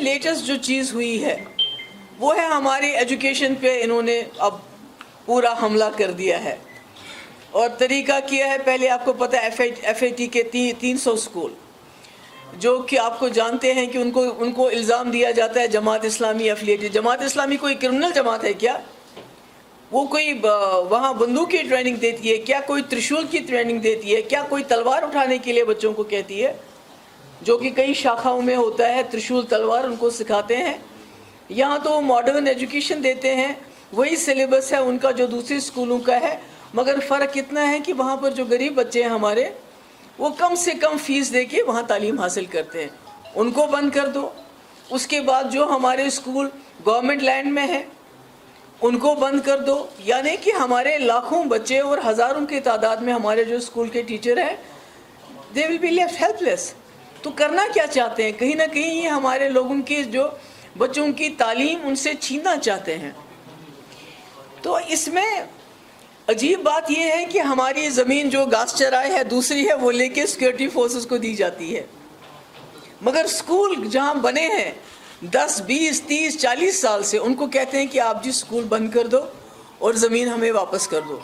Latest جو چیز ہوئی ہے وہ ہے ہماری ایجوکیشن پہ انہوں نے اب پورا حملہ کر دیا ہے اور طریقہ کیا ہے. پہلے آپ کو پتہ ہے ایف اے ٹی کے 300 اسکول جو کہ آپ کو جانتے ہیں کہ ان کو الزام دیا جاتا ہے جماعت اسلامی افیلیٹڈ. جماعت اسلامی کوئی کرمنل جماعت ہے کیا؟ وہ کوئی وہاں بندوق کی ٹریننگ دیتی ہے کیا؟ کوئی ترشول کی ٹریننگ دیتی ہے کیا؟ کوئی تلوار اٹھانے کے لیے بچوں کو کہتی ہے جو کہ کئی شاخاؤں میں ہوتا ہے؟ ترشول تلوار ان کو سکھاتے ہیں. یہاں تو ماڈرن ایجوکیشن دیتے ہیں, وہی سلیبس ہے ان کا جو دوسرے اسکولوں کا ہے, مگر فرق اتنا ہے کہ وہاں پر جو غریب بچے ہیں ہمارے وہ کم سے کم فیس دے کے وہاں تعلیم حاصل کرتے ہیں. ان کو بند کر دو. اس کے بعد جو ہمارے اسکول گورنمنٹ لینڈ میں ہیں ان کو بند کر دو. یعنی کہ ہمارے لاکھوں بچے اور ہزاروں کی تعداد میں ہمارے جو اسکول کے ٹیچر ہیں دے ول بی لیفٹ ہیلپ لیس. تو کرنا کیا چاہتے ہیں؟ کہیں نہ کہیں یہ ہمارے لوگوں کی جو بچوں کی تعلیم ان سے چھیننا چاہتے ہیں. تو اس میں عجیب بات یہ ہے کہ ہماری زمین جو گھاس چرائے ہے دوسری ہے وہ لے کے سیکورٹی فورسز کو دی جاتی ہے, مگر اسکول جہاں بنے ہیں 10 20 30 40 سال سے ان کو کہتے ہیں کہ آپ جی اسکول بند کر دو اور زمین ہمیں واپس کر دو.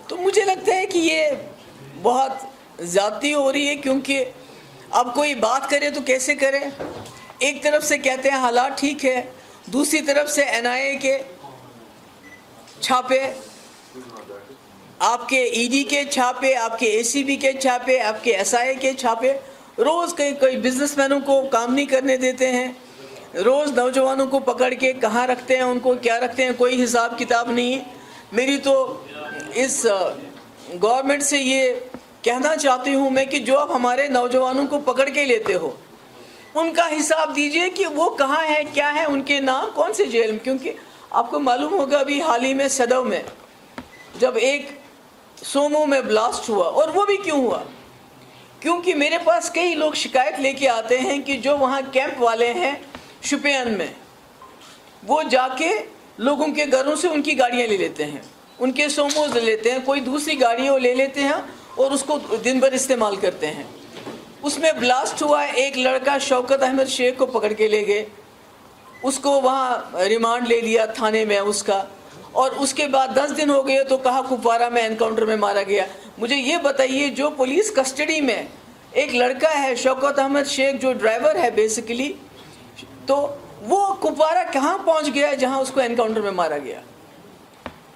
تو مجھے لگتا ہے کہ یہ بہت زیادتی ہو رہی ہے, کیونکہ اب کوئی بات کرے تو کیسے کرے؟ ایک طرف سے کہتے ہیں حالات ٹھیک ہے, دوسری طرف سے NIA کے چھاپے, آپ کے ED کے چھاپے, آپ کے ACB کے چھاپے, آپ کے SIA کے چھاپے. روز کوئی بزنس مینوں کو کام نہیں کرنے دیتے ہیں, روز نوجوانوں کو پکڑ کے کہاں رکھتے ہیں, ان کو کیا رکھتے ہیں, کوئی حساب کتاب نہیں. میری تو اس گورنمنٹ سے یہ کہنا چاہتی ہوں میں کہ جو آپ ہمارے نوجوانوں کو پکڑ کے لیتے ہو ان کا حساب دیجئے کہ وہ کہاں ہے, کیا ہے, ان کے نام کون سے جیل میں. کیونکہ آپ کو معلوم ہوگا ابھی حال ہی میں سدو میں جب ایک سومو میں بلاسٹ ہوا, اور وہ بھی کیوں ہوا؟ کیونکہ میرے پاس کئی لوگ شکایت لے کے آتے ہیں کہ جو وہاں کیمپ والے ہیں شوپین میں وہ جا کے لوگوں کے گھروں سے ان کی گاڑیاں لے لیتے ہیں, ان کے سوموز لے لیتے ہیں, کوئی دوسری گاڑیوں لے لیتے ہیں اور اس کو دن بھر استعمال کرتے ہیں. اس میں بلاسٹ ہوا, ایک لڑکا شوکت احمد شیخ کو پکڑ کے لے گئے, اس کو وہاں ریمانڈ لے لیا تھانے میں اس کا, اور اس کے بعد 10 دن ہو گئے تو کہا کپوارہ میں انکاؤنٹر میں مارا گیا. مجھے یہ بتائیے جو پولیس کسٹڈی میں ایک لڑکا ہے شوکت احمد شیخ جو ڈرائیور ہے بیسیکلی, تو وہ کپوارہ کہاں پہنچ گیا جہاں اس کو انکاؤنٹر میں مارا گیا؟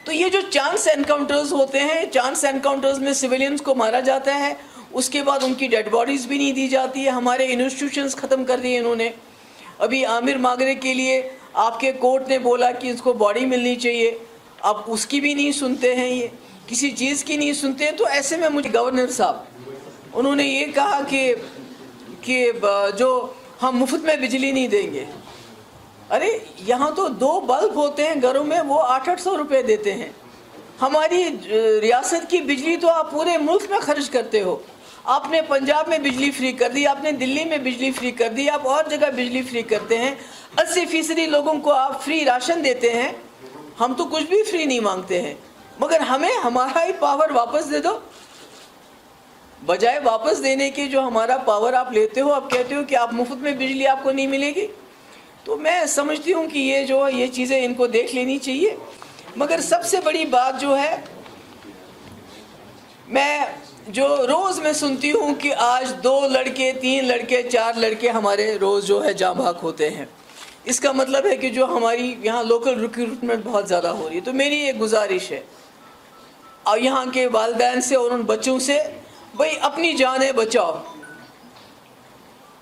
تو یہ جو چانس انکاؤنٹرز ہوتے ہیں, چانس انکاؤنٹرز میں سویلینز کو مارا جاتا ہے, اس کے بعد ان کی ڈیڈ باڈیز بھی نہیں دی جاتی ہے. ہمارے انسٹیٹیوشنز ختم کر دیے انہوں نے. ابھی عامر ماگرے کے لیے آپ کے کورٹ نے بولا کہ اس کو باڈی ملنی چاہیے, اب اس کی بھی نہیں سنتے ہیں, یہ کسی چیز کی نہیں سنتے ہیں. تو ایسے میں مجھے گورنر صاحب انہوں نے یہ کہا کہ جو ہم مفت میں بجلی نہیں دیں گے. ارے یہاں تو 2 بلب ہوتے ہیں گھروں میں, وہ 800 روپے دیتے ہیں. ہماری ریاست کی بجلی تو آپ پورے ملک میں خرچ کرتے ہو. آپ نے پنجاب میں بجلی فری کر دی, آپ نے دلی میں بجلی فری کر دی, آپ اور جگہ بجلی فری کرتے ہیں. 80% لوگوں کو آپ فری راشن دیتے ہیں. ہم تو کچھ بھی فری نہیں مانگتے ہیں, مگر ہمیں ہمارا ہی پاور واپس دے دو. بجائے واپس دینے کے جو ہمارا پاور آپ لیتے ہو, آپ کہتے ہو کہ آپ مفت میں بجلی آپ کو نہیں ملے گی. تو میں سمجھتی ہوں کہ یہ چیزیں ان کو دیکھ لینی چاہیے. مگر سب سے بڑی بات جو ہے, میں جو روز میں سنتی ہوں کہ آج 2 لڑکے 3 لڑکے 4 لڑکے ہمارے روز جو ہے جاں بحق ہوتے ہیں. اس کا مطلب ہے کہ جو ہماری یہاں لوکل ریکروٹمنٹ بہت زیادہ ہو رہی ہے. تو میری ایک گزارش ہے اور یہاں کے والدین سے اور ان بچوں سے, بھئی اپنی جانیں بچاؤ,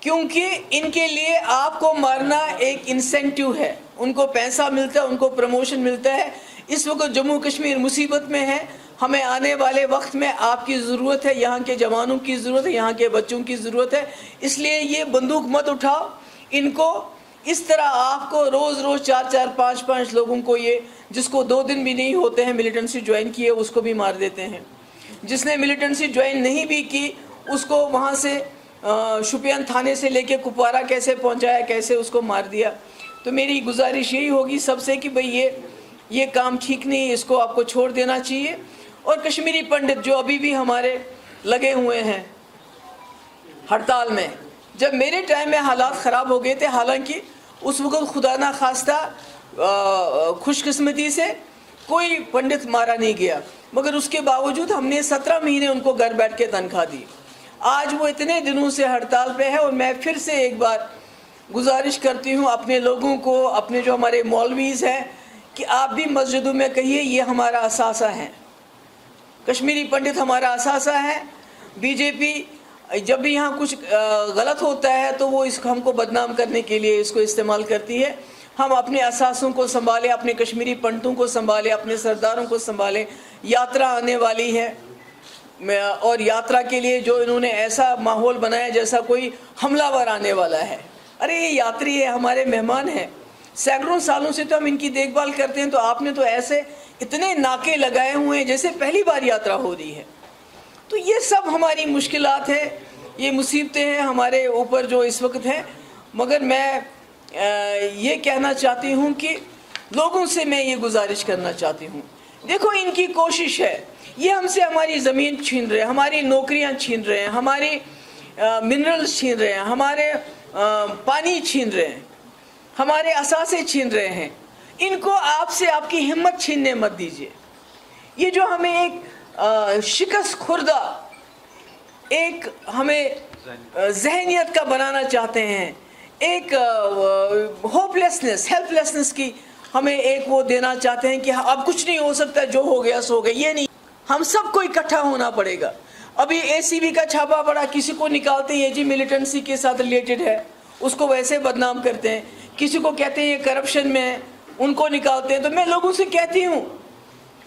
کیونکہ ان کے لیے آپ کو مارنا ایک انسینٹیو ہے. ان کو پیسہ ملتا ہے, ان کو پروموشن ملتا ہے. اس وقت جموں کشمیر مصیبت میں ہے. ہمیں آنے والے وقت میں آپ کی ضرورت ہے, یہاں کے جوانوں کی ضرورت ہے, یہاں کے بچوں کی ضرورت ہے. اس لیے یہ بندوق مت اٹھاؤ. ان کو اس طرح آپ کو روز 4 5 لوگوں کو, یہ جس کو 2 دن بھی نہیں ہوتے ہیں ملیٹنسی جوائن کیے اس کو بھی مار دیتے ہیں. جس نے ملیٹنسی جوائن نہیں بھی کی اس کو وہاں سے شوپین تھانے سے لے کے کپوارہ کیسے پہنچایا, کیسے اس کو مار دیا. تو میری گزارش یہی ہوگی سب سے کہ بھئی یہ کام ٹھیک نہیں, اس کو آپ کو چھوڑ دینا چاہیے. اور کشمیری پنڈت جو ابھی بھی ہمارے لگے ہوئے ہیں ہڑتال میں, جب میرے ٹائم میں حالات خراب ہو گئے تھے, حالانکہ اس وقت خدا نہ خواستہ خوش قسمتی سے کوئی پنڈت مارا نہیں گیا، مگر اس کے باوجود ہم نے 17 مہینے ان کو گھر بیٹھ کے تنخواہ دی. آج وہ اتنے دنوں سے ہڑتال پہ ہے، اور میں پھر سے ایک بار گزارش کرتی ہوں اپنے لوگوں کو، اپنے جو ہمارے مولویز ہیں، کہ آپ بھی مسجدوں میں کہیے یہ ہمارا اثاثہ ہے، کشمیری پنڈت ہمارا اثاثہ ہے. بی جے پی جب بھی یہاں کچھ غلط ہوتا ہے تو وہ اس کو ہم کو بدنام کرنے کے لیے اس کو استعمال کرتی ہے. ہم اپنے اثاثوں کو سنبھالیں، اپنے کشمیری پنڈتوں کو سنبھالیں، اپنے سرداروں کو سنبھالیں. یاترا آنے والی ہے، اور یاترا کے لیے جو انہوں نے ایسا ماحول بنایا جیسا کوئی حملہ ور آنے والا ہے. ارے یہ یاتری ہے، ہمارے مہمان ہیں، سینکڑوں سالوں سے تو ہم ان کی دیکھ بھال کرتے ہیں، تو آپ نے تو ایسے اتنے ناکے لگائے ہوئے ہیں جیسے پہلی بار یاترا ہو رہی ہے. تو یہ سب ہماری مشکلات ہیں، یہ مصیبتیں ہیں ہمارے اوپر جو اس وقت ہیں. مگر میں یہ کہنا چاہتی ہوں کہ لوگوں سے میں یہ گزارش کرنا چاہتی ہوں، دیکھو ان کی کوشش ہے، یہ ہم سے ہماری زمین چھین رہے ہیں، ہماری نوکریاں چھین رہے ہیں، ہماری منرلز چھین رہے ہیں، ہمارے پانی چھین رہے ہیں، ہمارے اثاثے چھین رہے ہیں. ان کو آپ سے آپ کی ہمت چھیننے مت دیجیے. یہ جو ہمیں ایک شکست خوردہ ایک ہمیں ذہنیت کا بنانا چاہتے ہیں، ایک ہوپ لیسنس، ہیلپ لیسنس کی ہمیں ایک وہ دینا چاہتے ہیں کہ اب کچھ نہیں ہو سکتا، جو ہو گیا سو گیا. یہ نہیں، ہم سب کو اکٹھا ہونا پڑے گا. ابھی اے سی بی کا چھاپا پڑا، کسی کو نکالتے ہیں یہ جی ملیٹنسی کے ساتھ ریلیٹڈ ہے، اس کو ویسے بدنام کرتے ہیں. کسی کو کہتے ہیں یہ کرپشن میں ہے، ان کو نکالتے ہیں. تو میں لوگوں سے کہتی ہوں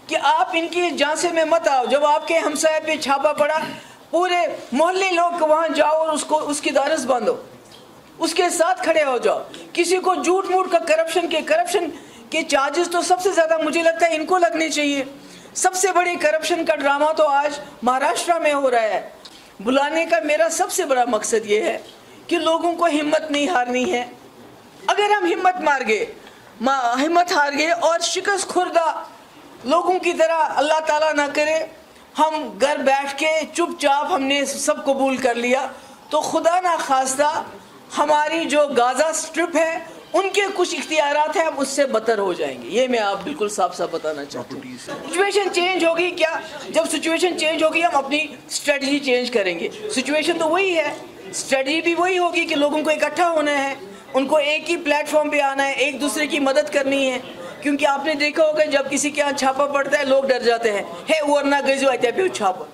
کہ آپ ان کی جانچے میں مت آؤ. جب آپ کے ہمسائے پہ چھاپا پڑا، پورے محلے لوگ وہاں جاؤ اور اس کی دارس باندھو، اس کے ساتھ کھڑے ہو جاؤ. کسی کو جھوٹ موٹ کا کرپشن کے چارجز تو سب سے زیادہ مجھے لگتا ہے ان کو لگنے چاہیے. سب سے بڑی کرپشن کا ڈرامہ تو آج مہاراشٹر میں ہو رہا ہے. بلانے کا میرا سب سے بڑا مقصد یہ ہے کہ لوگوں کو ہمت نہیں ہارنی ہے. اگر ہم ہمت ہار گئے اور شکست خوردہ لوگوں کی طرح اللہ تعالیٰ نہ کرے ہم گھر بیٹھ کے چپ چاپ ہم نے سب قبول کر لیا، تو خدا نہ خواستہ ہماری جو غازہ سٹرپ ہے ان کے کچھ اختیارات ہیں، ہم اس سے بدتر ہو جائیں گے. یہ میں آپ بالکل صاف صاف بتانا چاہتا ہوں. سچویشن چینج ہوگی کیا؟ جب سچویشن چینج ہوگی ہم اپنی اسٹریٹجی چینج کریں گے. سچویشن تو وہی ہے، اسٹریٹجی بھی وہی ہوگی کہ لوگوں کو اکٹھا ہونا ہے، ان کو ایک ہی پلیٹ فارم پہ آنا ہے، ایک دوسرے کی مدد کرنی ہے. کیونکہ آپ نے دیکھا ہوگا جب کسی کے یہاں چھاپا پڑتا ہے لوگ ڈر جاتے ہیں. ہے ورنہ گزو اتیا پہ چھاپا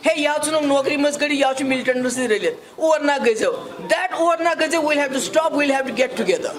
ہے یا چنو نوکری مز کڑی یا ملٹنٹ سے رلت ورنہ گزو. That ورنہ گزو we'll have to stop, we'll have to get together.